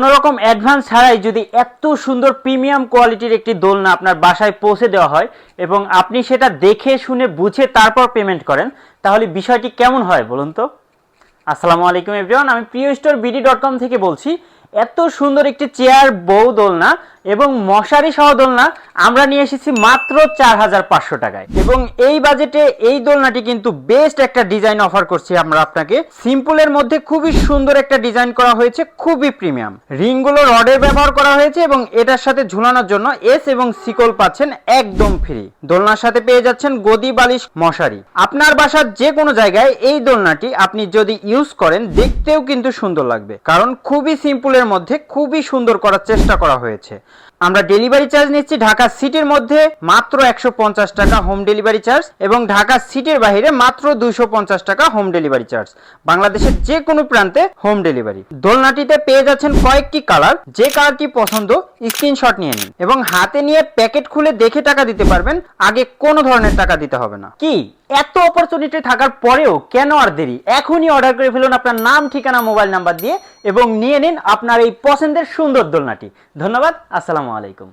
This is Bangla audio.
কোনো রকম অ্যাডভান্স ছাড়াই যদি এত সুন্দর প্রিমিয়াম কোয়ালিটির একটি দোলনা আপনার বাসায় পৌঁছে দেওয়া হয় এবং আপনি সেটা দেখে শুনে বুঝে তারপর পেমেন্ট করেন, তাহলে বিষয়টি কেমন হয় বলুন তো? আসসালামু আলাইকুম এভরিওয়ান, আমি priyostorBD.com থেকে বলছি। এত সুন্দর একটি চেয়ার বউ দোলনা এবং মশারি সহ দোলনা আমরা নিয়ে এসেছি মাত্র 4500 টাকায়। এবং এই বাজেটে এই দোলনাটি কিন্তু বেস্ট একটা ডিজাইন অফার করছি আমরা আপনাকে। সিম্পলের মধ্যে খুবই সুন্দর একটা ডিজাইন করা হয়েছে, খুবই প্রিমিয়াম। রিংগুলো রডের ব্যবহার করা হয়েছে এবং এটার সাথে ঝুলানোর জন্য এস এবং শিকল পাচ্ছেন একদম ফ্রি। দোলনার সাথে পেয়ে যাচ্ছেন গদি, বালিশ, মশারি। আপনার বাসার যে কোনো জায়গায় এই দোলনাটি আপনি যদি ইউজ করেন দেখতেও কিন্তু সুন্দর লাগবে, কারণ খুবই সিম্পলের মধ্যে খুবই সুন্দর করার চেষ্টা করা হয়েছে। আমরা ডেলিভারি চার্জ নিচ্ছি ঢাকা সিটির মধ্যে মাত্র 150 টাকা হোম ডেলিভারি চার্জ এবং ঢাকা সিটির বাইরে মাত্র 250 টাকা হোম ডেলিভারি চার্জ। বাংলাদেশের যে কোনো প্রান্তে হোম ডেলিভারি। দোলনাটিতে পেয়ে যাচ্ছেন কয়েকটি কালার, যে কালারটি পছন্দ স্ক্রিনশট নিয়ে নিন এবং হাতে নিয়ে প্যাকেট খুলে দেখে টাকা দিতে পারবেন, আগে কোনো ধরনের টাকা দিতে হবে না। কি এত অপরচুনিটি থাকার পরেও কেন আর দেরি? এখনই অর্ডার করে ফেলুন আপনার নাম, ঠিকানা, মোবাইল নাম্বার দিয়ে এবং নিয়ে নিন আপনার এই পছন্দের সুন্দর দোলনাটি। ধন্যবাদ, আসসালামু আলাইকুম।